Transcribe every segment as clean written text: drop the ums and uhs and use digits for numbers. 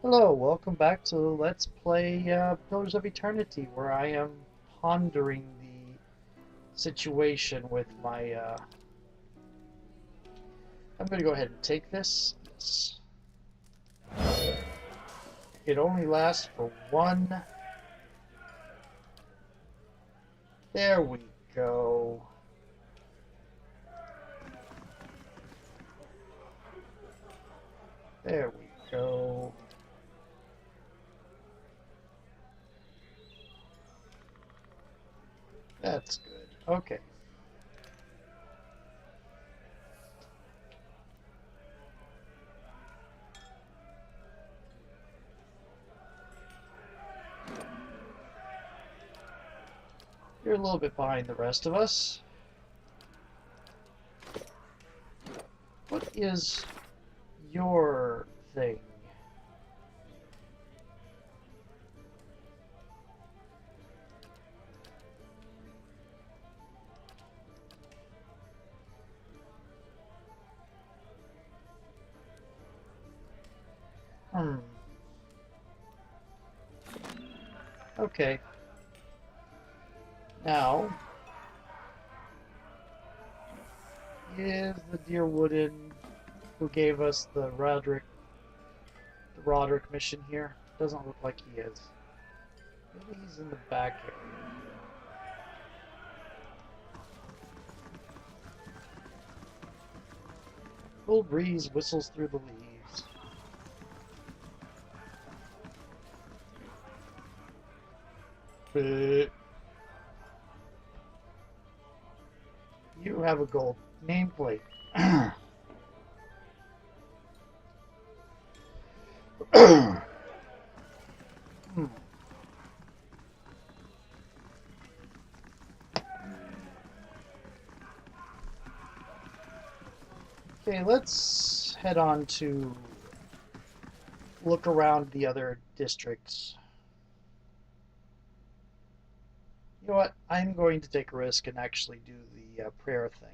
Hello, welcome back to Let's Play Pillars of Eternity, where I am pondering the situation with my. I'm going to go ahead and take this. Yes. It only lasts for one. There we go. There we go. That's good. Okay. You're a little bit behind the rest of us. What is your thing? Hmm. Okay. Now, is the dear Wooden who gave us the Roderick mission here? Doesn't look like he is. Maybe he's in the back area. Cool breeze whistles through the leaves. But you have a gold nameplate. Hmm. Okay, let's head on to look around the other districts. You know what? I'm going to take a risk and actually do the prayer thing.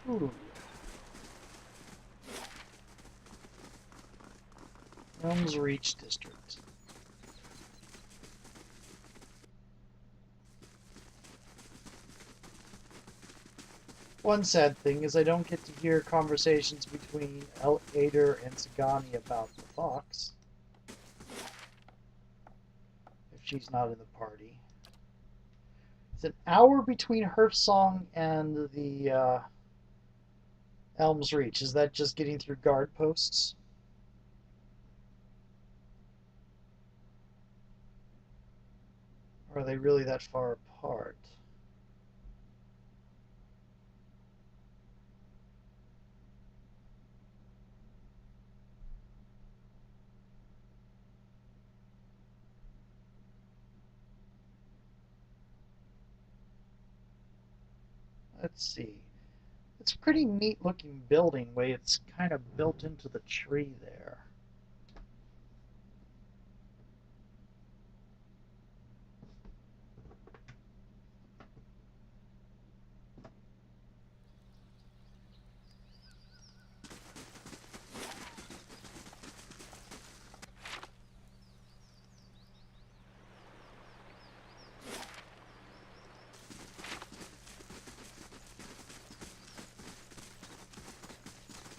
Ooh. Elms Reach District. One sad thing is I don't get to hear conversations between El Ader and Sagani about the fox, if she's not in the party. It's an hour between Hearthsong and the Elm's Reach. Is that just getting through guard posts? Or are they really that far apart? Let's see. It's a pretty neat looking building, way it's kind of built into the tree there.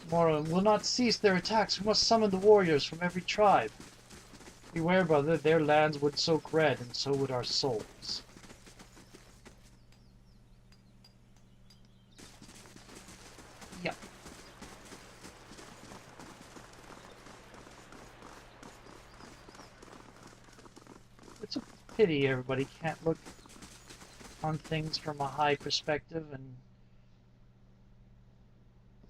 Mora will not cease their attacks. We must summon the warriors from every tribe. Beware, brother, their lands would soak red, and so would our souls. Yep. It's a pity everybody can't look on things from a high perspective and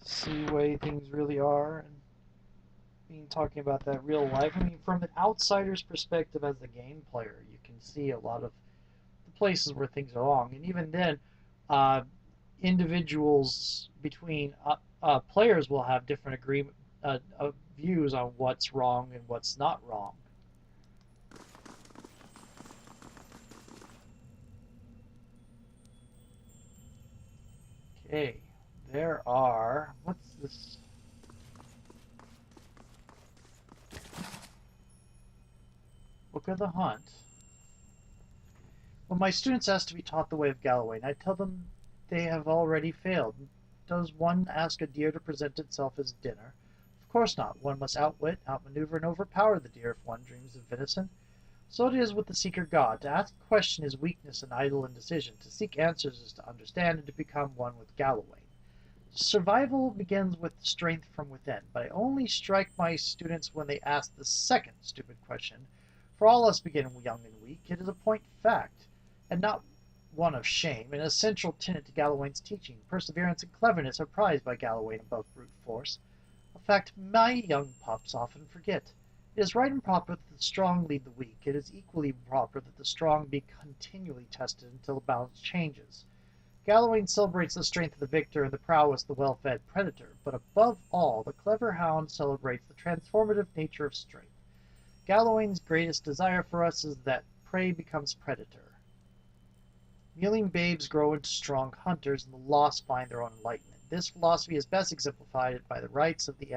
see way things really are, and being talking about that real life. I mean, from an outsider's perspective as the game player, you can see a lot of the places where things are wrong, and even then, uh, individuals between players will have different views on what's wrong and what's not wrong. Okay, there are. What's this? Book of the Hunt. When my students ask to be taught the way of Galloway, I tell them they have already failed. Does one ask a deer to present itself as dinner? Of course not. One must outwit, outmaneuver, and overpower the deer if one dreams of venison. So it is with the seeker god. To ask a question is weakness and idle indecision. To seek answers is to understand and to become one with Galloway. Survival begins with strength from within, but I only strike my students when they ask the second stupid question. For all us begin young and weak. It is a point fact, and not one of shame, an essential tenet to Galloway's teaching. Perseverance and cleverness are prized by Galloway above brute force, a fact my young pups often forget. It is right and proper that the strong lead the weak. It is equally proper that the strong be continually tested until the balance changes. Galloway celebrates the strength of the victor and the prowess of the well-fed predator, but above all, the clever hound celebrates the transformative nature of strength. Galloway's greatest desire for us is that prey becomes predator. Kneeling babes grow into strong hunters, and the lost find their own enlightenment. This philosophy is best exemplified by the rites of the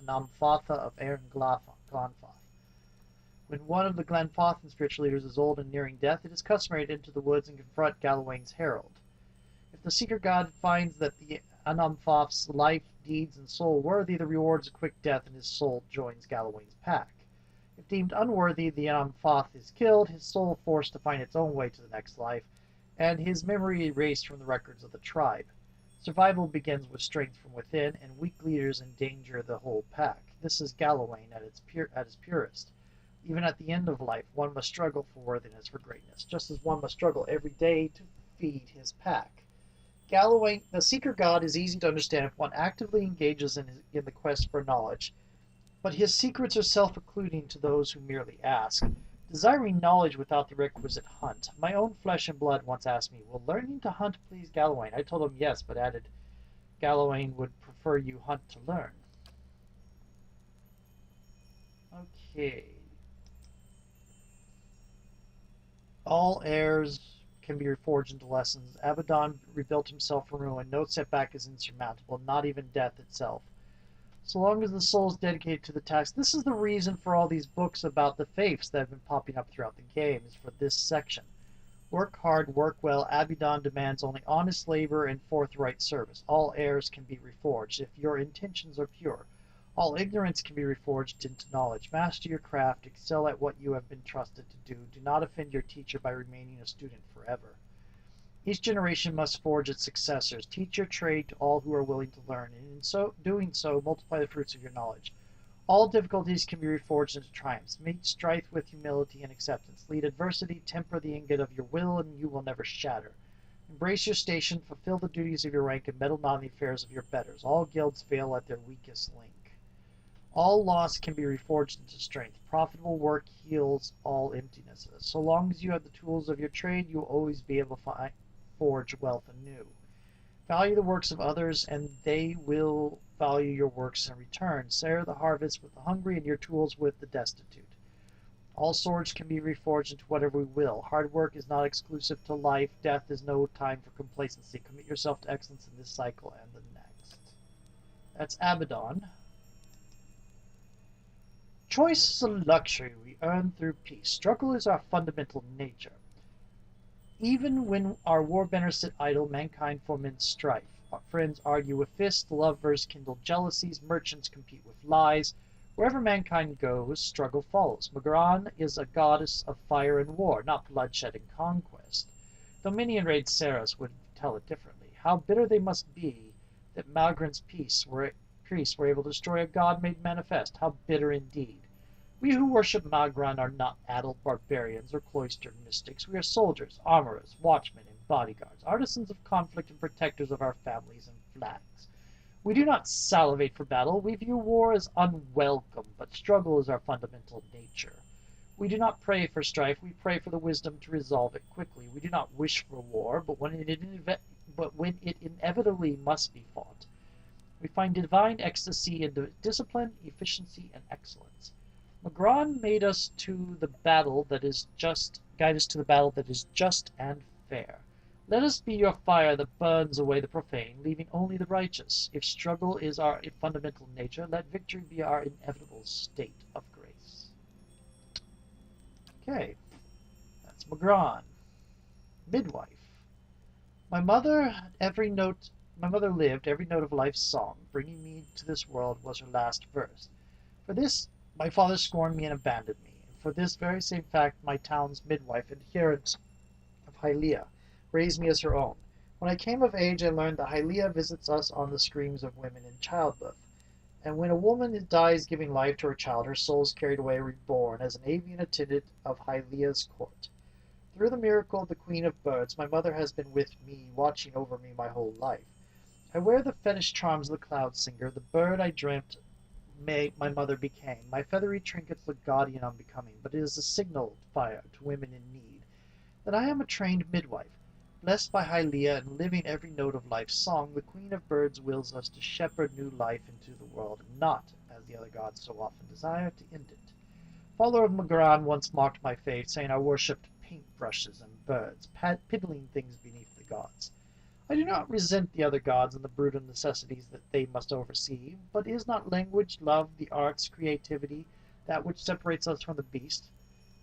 Anamfatha of Aaron Glanfath. When one of the Glanfathan spiritual leaders is old and nearing death, it is customary to enter the woods and confront Galloway's herald. If the seeker god finds that the Anamfath's life, deeds, and soul worthy, the rewards a quick death, and his soul joins Galloway's pack. If deemed unworthy, the Anamfath is killed, his soul forced to find its own way to the next life, and his memory erased from the records of the tribe. Survival begins with strength from within, and weak leaders endanger the whole pack. This is Galloway at its purest. Even at the end of life, one must struggle for worthiness, for greatness, just as one must struggle every day to feed his pack. Galloway, the seeker god, is easy to understand if one actively engages in the quest for knowledge, but his secrets are self-occluding to those who merely ask. Desiring knowledge without the requisite hunt. My own flesh and blood once asked me, will learning to hunt please Galloway? I told him yes, but added, Galloway would prefer you hunt to learn. Okay. All heirs can be reforged into lessons. Abaddon rebuilt himself from ruin. No setback is insurmountable, not even death itself. So long as the soul is dedicated to the task. This is the reason for all these books about the faiths that have been popping up throughout the game, is for this section. Work hard, work well. Abaddon demands only honest labor and forthright service. All heirs can be reforged if your intentions are pure. All ignorance can be reforged into knowledge. Master your craft. Excel at what you have been trusted to do. Do not offend your teacher by remaining a student forever. Each generation must forge its successors. Teach your trade to all who are willing to learn, and in so doing so, multiply the fruits of your knowledge. All difficulties can be reforged into triumphs. Meet strife with humility and acceptance. Lead adversity, temper the ingot of your will, and you will never shatter. Embrace your station, fulfill the duties of your rank, and meddle not in the affairs of your betters. All guilds fail at their weakest link. All loss can be reforged into strength. Profitable work heals all emptinesses. So long as you have the tools of your trade, you will always be able to forge wealth anew. Value the works of others, and they will value your works in return. Share the harvest with the hungry, and your tools with the destitute. All swords can be reforged into whatever we will. Hard work is not exclusive to life. Death is no time for complacency. Commit yourself to excellence in this cycle and the next. That's Abaddon. Choice is a luxury we earn through peace. Struggle is our fundamental nature. Even when our warbenders sit idle, mankind foments strife. Our friends argue with fists, lovers kindle jealousies, merchants compete with lies. Wherever mankind goes, struggle follows. Magran is a goddess of fire and war, not bloodshed and conquest. Though many in Raid Saras would tell it differently. How bitter they must be that Magran's priests were able to destroy a god made manifest. How bitter indeed. We who worship Magran are not addled barbarians or cloistered mystics. We are soldiers, armorers, watchmen, and bodyguards, artisans of conflict and protectors of our families and flags. We do not salivate for battle. We view war as unwelcome, but struggle is our fundamental nature. We do not pray for strife. We pray for the wisdom to resolve it quickly. We do not wish for war, but when it inevitably must be fought, we find divine ecstasy in discipline, efficiency, and excellence. Magron made us to the battle that is just, guide us to the battle that is just and fair. Let us be your fire that burns away the profane, leaving only the righteous. If struggle is our fundamental nature, let victory be our inevitable state of grace. Okay, that's Magron. Midwife. My mother lived every note of life's song. Bringing me to this world was her last verse. For this, my father scorned me and abandoned me. And for this very same fact, my town's midwife, adherent of Hylia, raised me as her own. When I came of age, I learned that Hylia visits us on the screams of women in childbirth. And when a woman dies giving life to her child, her soul is carried away reborn as an avian attendant of Hylia's court. Through the miracle of the Queen of Birds, my mother has been with me, watching over me my whole life. I wear the fetish charms of the cloud singer, the bird I dreamt my mother became. My feathery trinkets look gaudy and unbecoming, but it is a signal fire to women in need that I am a trained midwife. Blessed by Hylia and living every note of life's song, the Queen of Birds wills us to shepherd new life into the world, and not, as the other gods so often desire, to end it. Follower of Magron once mocked my faith, saying I worshipped paintbrushes and birds, piddling things beneath the gods. I do not resent the other gods and the brutal necessities that they must oversee, but is not language, love, the arts, creativity, that which separates us from the beast?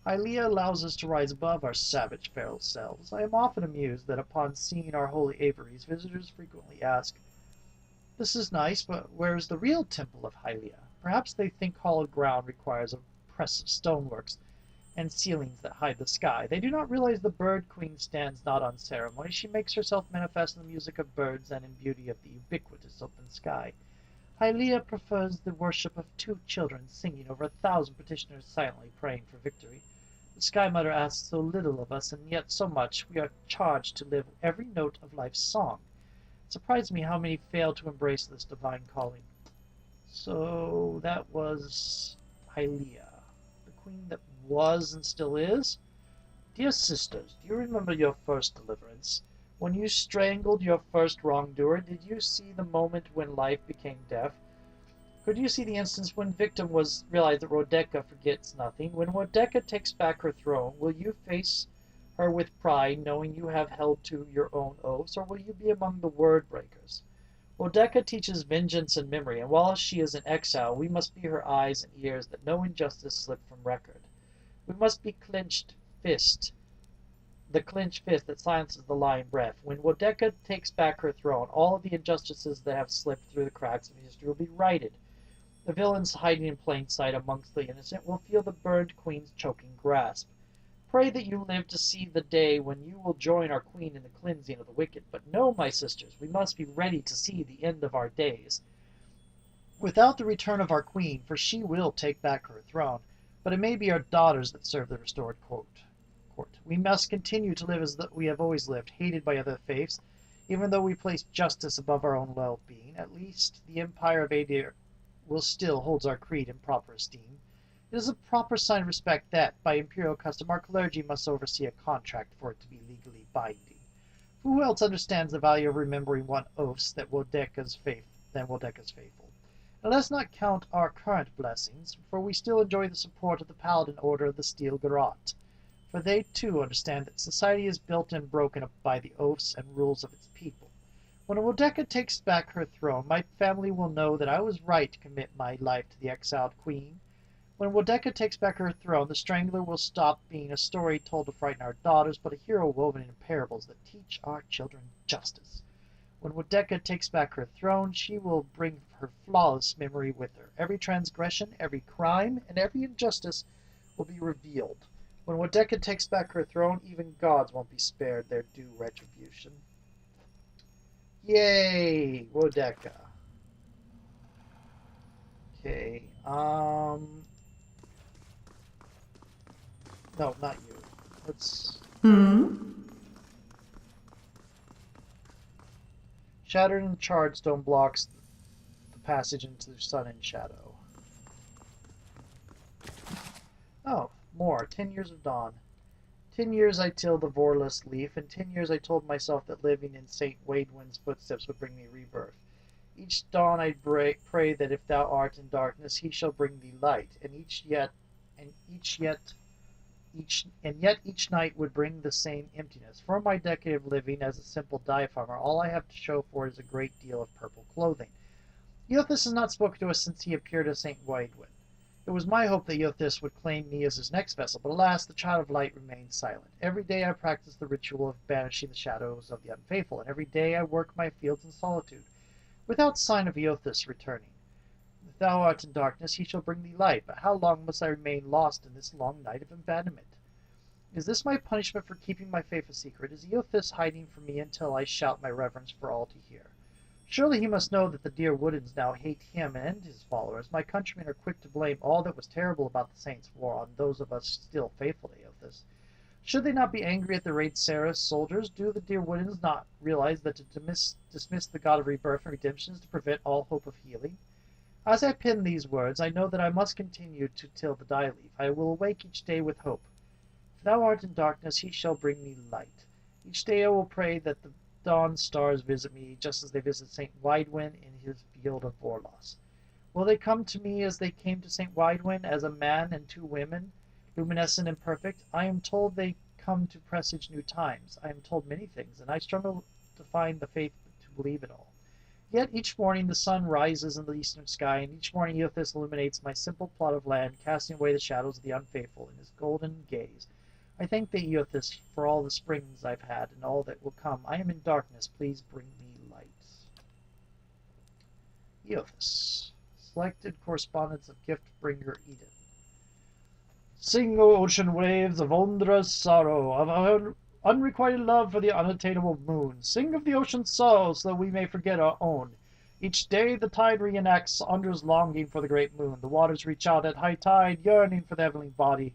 Hylia allows us to rise above our savage, feral selves. I am often amused that upon seeing our holy aviaries, visitors frequently ask, "This is nice, but where is the real temple of Hylia?" Perhaps they think hallowed ground requires impressive stoneworks and ceilings that hide the sky. They do not realize the bird queen stands not on ceremony. She makes herself manifest in the music of birds and in beauty of the ubiquitous open sky. Hylia prefers the worship of 2 children singing over 1,000 petitioners silently praying for victory. The Sky Mother asks so little of us, and yet so much. We are charged to live every note of life's song. It surprises me how many fail to embrace this divine calling. So that was Hylia, the queen that was and still is. Dear sisters, do you remember your first deliverance? When you strangled your first wrongdoer, did you see the moment when life became death? Could you see the instance when victim realized that Rodeca forgets nothing? When Rodeca takes back her throne, will you face her with pride, knowing you have held to your own oaths, or will you be among the word breakers? Rodeca teaches vengeance and memory, and while she is in exile, we must be her eyes and ears, that no injustice slip from record. We must be the clenched fist that silences the lying breath. When Rodeca takes back her throne, all of the injustices that have slipped through the cracks of history will be righted. The villains hiding in plain sight amongst the innocent will feel the burned queen's choking grasp. Pray that you live to see the day when you will join our queen in the cleansing of the wicked. But no, my sisters, we must be ready to see the end of our days without the return of our queen, for she will take back her throne, but it may be our daughters that serve the restored court. We must continue to live as we have always lived, hated by other faiths, even though we place justice above our own well-being. At least the empire of Adir will still holds our creed in proper esteem. It is a proper sign of respect that, by imperial custom, our clergy must oversee a contract for it to be legally binding. For who else understands the value of remembering one oaths than Rodeca's faithful? And let's not count our current blessings, for we still enjoy the support of the Paladin Order of the Steel Garrote. For they, too, understand that society is built and broken up by the oaths and rules of its people. When Rodeca takes back her throne, my family will know that I was right to commit my life to the exiled queen. When Rodeca takes back her throne, the Strangler will stop being a story told to frighten our daughters, but a hero woven in parables that teach our children justice. When Rodeca takes back her throne, she will bring her flawless memory with her. Every transgression, every crime, and every injustice will be revealed. When Rodeca takes back her throne, even gods won't be spared their due retribution. Yay! Rodeca. Okay, no, not you. Let's... Shattered and charred stone blocks passage into sun and shadow. Oh, more. 10 years of dawn. 10 years I tilled the vorless leaf, and 10 years I told myself that living in St. Waidwin's footsteps would bring me rebirth. Each dawn I pray that if thou art in darkness, he shall bring thee light, and yet each night would bring the same emptiness. For my decade of living as a simple dye farmer, all I have to show for it is a great deal of purple clothing. Eothas has not spoken to us since he appeared at St. Waidwin. It was my hope that Eothas would claim me as his next vessel, but alas, the child of light remained silent. Every day I practice the ritual of banishing the shadows of the unfaithful, and every day I work my fields in solitude, without sign of Eothas returning. If thou art in darkness, he shall bring thee light, but how long must I remain lost in this long night of abandonment? Is this my punishment for keeping my faith a secret? Is Eothas hiding from me until I shout my reverence for all to hear? Surely he must know that the dear Woodens now hate him and his followers. My countrymen are quick to blame all that was terrible about the Saints' War on those of us still faithful to Eothas. Should they not be angry at the Raid Sarah's soldiers? Do the dear Woodens not realize that to dismiss the God of rebirth and redemption is to prevent all hope of healing? As I pen these words, I know that I must continue to till the dye leaf. I will awake each day with hope. If thou art in darkness, he shall bring me light. Each day I will pray that the dawn stars visit me, just as they visit St. Waidwin in his field of Vorlos. Will they come to me as they came to St. Waidwin, as a man and two women, luminescent and perfect? I am told they come to presage new times. I am told many things, and I struggle to find the faith to believe it all. Yet each morning the sun rises in the eastern sky, and each morning Eothas illuminates my simple plot of land, casting away the shadows of the unfaithful in his golden gaze. I thank thee, Eothas, for all the springs I've had, and all that will come. I am in darkness. Please bring me light. Eothas. Selected correspondence of Gift-bringer Eden. Sing, O ocean waves, of Ondra's sorrow, of our unrequited love for the unattainable moon. Sing of the ocean's sorrow, so that we may forget our own. Each day the tide reenacts Ondra's longing for the great moon. The waters reach out at high tide, yearning for the heavenly body,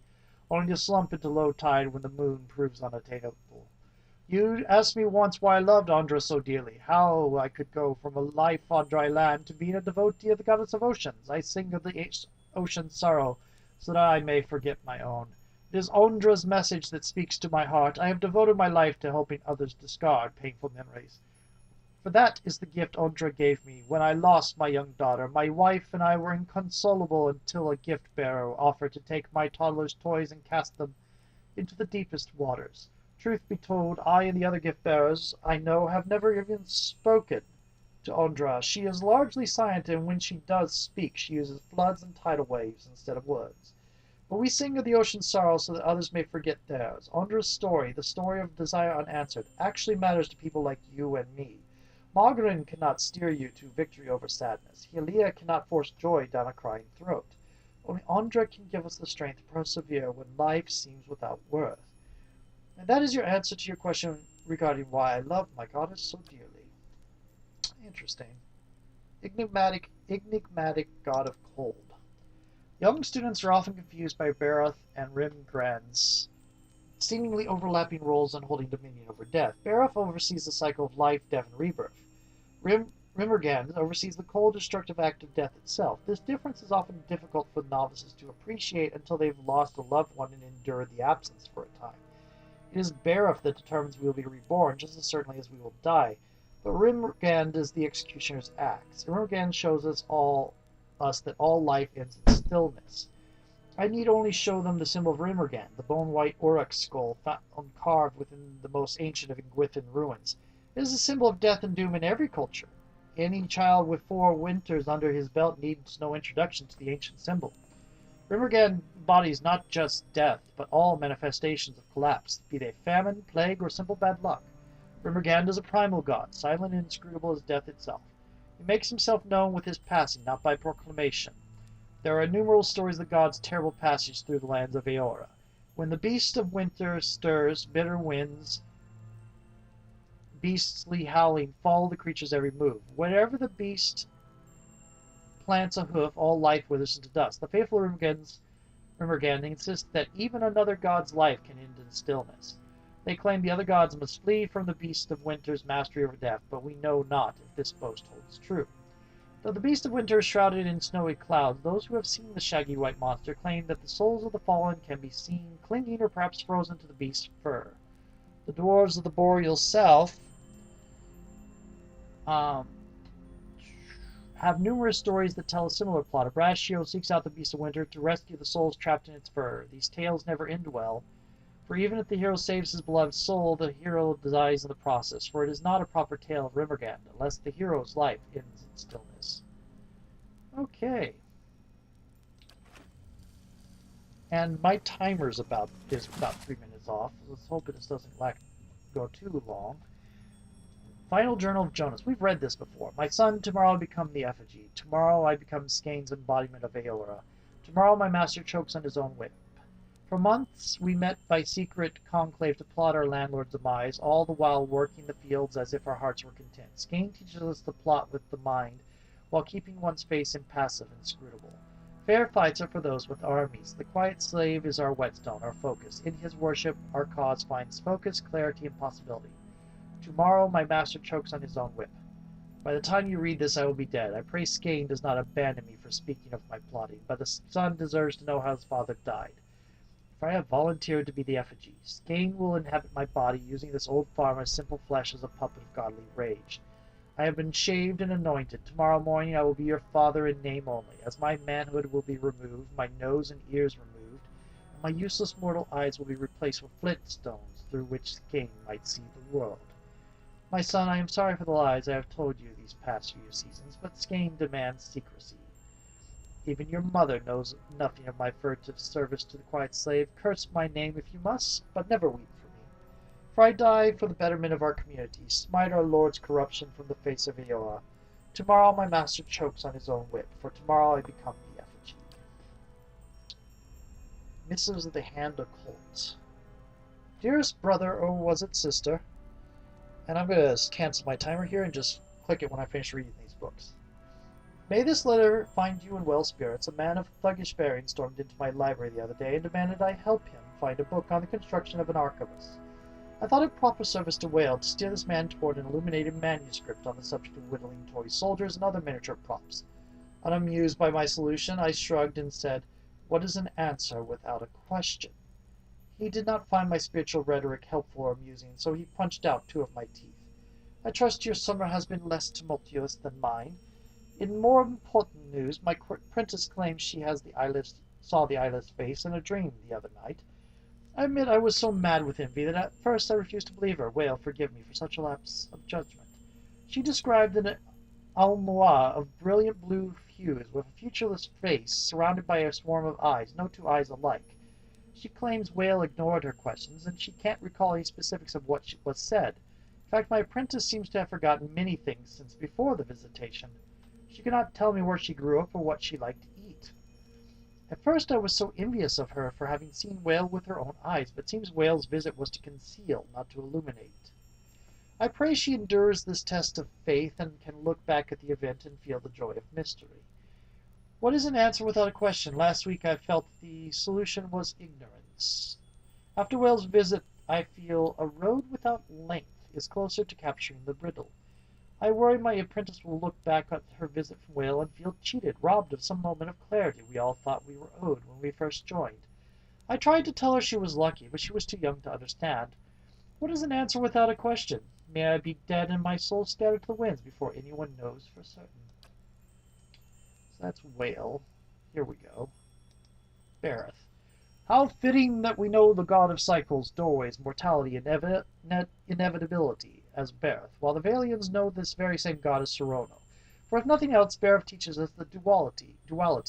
only to slump into low tide when the moon proves unattainable. You asked me once why I loved Ondra so dearly, how I could go from a life on dry land to being a devotee of the goddess of oceans. I sing of the ocean's sorrow, so that I may forget my own. It is Ondra's message that speaks to my heart. I have devoted my life to helping others discard painful memories. For that is the gift Ondra gave me when I lost my young daughter. My wife and I were inconsolable until a gift-bearer offered to take my toddler's toys and cast them into the deepest waters. Truth be told, I and the other gift-bearers I know have never even spoken to Ondra. She is largely silent, and when she does speak, she uses floods and tidal waves instead of words. But we sing of the ocean's sorrow so that others may forget theirs. Ondra's story, the story of desire unanswered, actually matters to people like you and me. Margarin cannot steer you to victory over sadness. Helia cannot force joy down a crying throat. Only Ondra can give us the strength to persevere when life seems without worth. And that is your answer to your question regarding why I love my goddess so dearly. Interesting. Enigmatic god of cold. Young students are often confused by Barath and Rimgrand's seemingly overlapping roles in holding dominion over death. Barath oversees the cycle of life, death, and rebirth. Rimmergand oversees the cold, destructive act of death itself. This difference is often difficult for novices to appreciate until they've lost a loved one and endured the absence for a time. It is Barath that determines we will be reborn, just as certainly as we will die. But Rimmergand is the executioner's axe. Rimmergand shows us that all life ends in stillness. I need only show them the symbol of Rimmergand, the bone-white Aurochs skull found carved within the most ancient of Gwithan ruins. It is a symbol of death and doom in every culture. Any child with 4 winters under his belt needs no introduction to the ancient symbol. Rimmergand embodies not just death, but all manifestations of collapse, be they famine, plague, or simple bad luck. Rimmergand is a primal god, silent and inscrutable as death itself. He makes himself known with his passing, not by proclamation. There are innumerable stories of the god's terrible passage through the lands of Eora. When the beast of winter stirs, bitter winds, beastly howling follow the creature's every move. Whenever the beast plants a hoof, all life withers into dust. The faithful Rimmergand insist that even another god's life can end in stillness. They claim the other gods must flee from the beast of winter's mastery over death, but we know not if this boast holds true. Though the beast of winter is shrouded in snowy clouds, those who have seen the shaggy white monster claim that the souls of the fallen can be seen clinging or perhaps frozen to the beast's fur. The dwarves of the Boreal South have numerous stories that tell a similar plot. Brascio seeks out the beast of winter to rescue the souls trapped in its fur. These tales never end well, for even if the hero saves his beloved soul, the hero dies in the process, for it is not a proper tale of Rimmergand, unless the hero's life ends in stillness. Okay. And my timer's about 3 minutes off. Let's hope this doesn't go too long. Final Journal of Jonas. We've read this before. My son, tomorrow I become the effigy. Tomorrow I become Skane's embodiment of Aora. Tomorrow my master chokes on his own whip. For months we met by secret conclave to plot our landlord's demise, all the while working the fields as if our hearts were content. Skane teaches us to plot with the mind, while keeping one's face impassive and inscrutable. Fair fights are for those with armies. The quiet slave is our whetstone, our focus. In his worship, our cause finds focus, clarity, and possibility. Tomorrow my master chokes on his own whip. By the time you read this, I will be dead. I pray Skane does not abandon me for speaking of my plotting, but the son deserves to know how his father died. For I have volunteered to be the effigy. Skane will inhabit my body, using this old farmer's simple flesh as a puppet of godly rage. I have been shaved and anointed. Tomorrow morning I will be your father in name only, as my manhood will be removed, my nose and ears removed, and my useless mortal eyes will be replaced with flint stones, through which Skane might see the world. My son, I am sorry for the lies I have told you these past few seasons, but Skane demands secrecy. Even your mother knows nothing of my furtive service to the quiet slave. Curse my name if you must, but never weep for me. For I die for the betterment of our community. Smite our lord's corruption from the face of Aora. Tomorrow my master chokes on his own whip, for tomorrow I become the effigy. Missives of the Hand Occult. Dearest brother, or was it sister? And I'm going to cancel my timer here and just click it when I finish reading these books. May this letter find you in well spirits. A man of thuggish bearing stormed into my library the other day and demanded I help him find a book on the construction of an arquebus. I thought it proper service to Whale to steer this man toward an illuminated manuscript on the subject of whittling toy soldiers and other miniature props. Unamused by my solution, I shrugged and said, "What is an answer without a question?" He did not find my spiritual rhetoric helpful or amusing, so he punched out 2 of my teeth. I trust your summer has been less tumultuous than mine. In more important news, my apprentice claims she saw the eyeless face in a dream the other night. I admit I was so mad with envy that at first I refused to believe her. Whale, forgive me for such a lapse of judgment. She described an almoa of brilliant blue hues, with a featureless face surrounded by a swarm of eyes, no 2 eyes alike. She claims Whale ignored her questions, and she can't recall any specifics of what was said. In fact, my apprentice seems to have forgotten many things since before the visitation. She cannot tell me where she grew up or what she liked to eat. At first I was so envious of her for having seen Whale with her own eyes, but it seems Whale's visit was to conceal, not to illuminate. I pray she endures this test of faith and can look back at the event and feel the joy of mystery. What is an answer without a question? Last week I felt the solution was ignorance. After Whale's visit, I feel a road without length is closer to capturing the riddle. I worry my apprentice will look back at her visit from Whale and feel cheated, robbed of some moment of clarity we all thought we were owed when we first joined. I tried to tell her she was lucky, but she was too young to understand. What is an answer without a question? May I be dead and my soul scattered to the winds before anyone knows for certain. So that's Whale. Here we go. Bareth. How fitting that we know the god of cycles, doorways, mortality, and inevitability as Bareth, while the Valians know this very same god as Serono. For if nothing else, Bareth teaches us that duality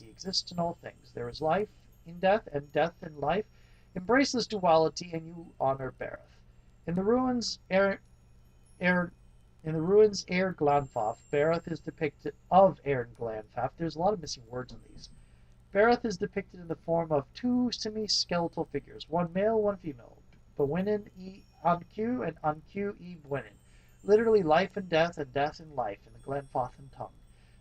exists in all things. There is life in death, and death in life. Embrace this duality, and you honor Bareth. In the ruins, Glanfaf, Bareth is depicted of Aaron Glanfaf. There's a lot of missing words in these. Bareth is depicted in the form of 2 semi-skeletal figures, one male, one female, Bwinin e Anku and Anku e Bwinin, literally life and death in life in the Glenfathan tongue.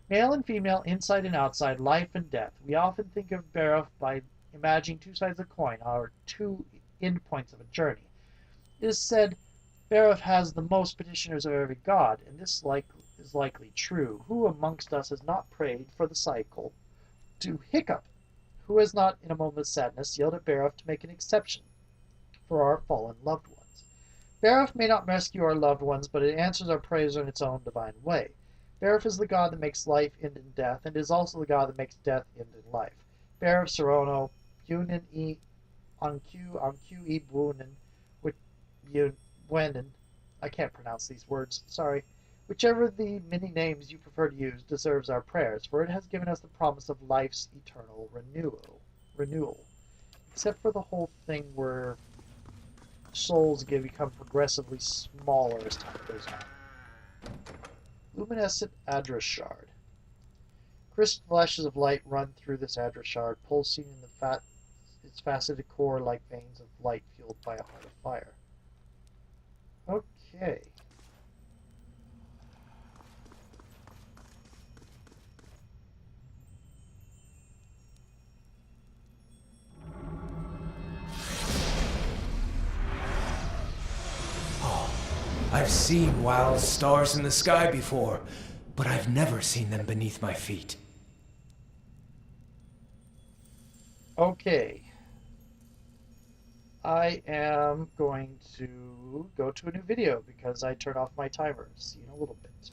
Male and female, inside and outside, life and death. We often think of Bareth by imagining 2 sides of a coin, or 2 endpoints of a journey. It is said Bareth has the most petitioners of every god, and this is likely true. Who amongst us has not prayed for the cycle to hiccup? Who has not, in a moment of sadness, yelled at Barroth to make an exception for our fallen loved ones? Barroth may not rescue our loved ones, but it answers our prayers in its own divine way. Barroth is the god that makes life end in death, and is also the god that makes death end in life. Barroth Serono, Bunin e Anq e Bunin, Wenen, I can't pronounce these words, sorry. Whichever the many names you prefer to use deserves our prayers, for it has given us the promise of life's eternal renewal. Except for the whole thing where souls become progressively smaller as time goes on. Luminescent Address Shard. Crisp flashes of light run through this address shard, pulsing in its faceted core like veins of light fueled by a heart of fire. Okay. I've seen wild stars in the sky before, but I've never seen them beneath my feet. Okay. I am going to go to a new video because I turned off my timer. See you in a little bit.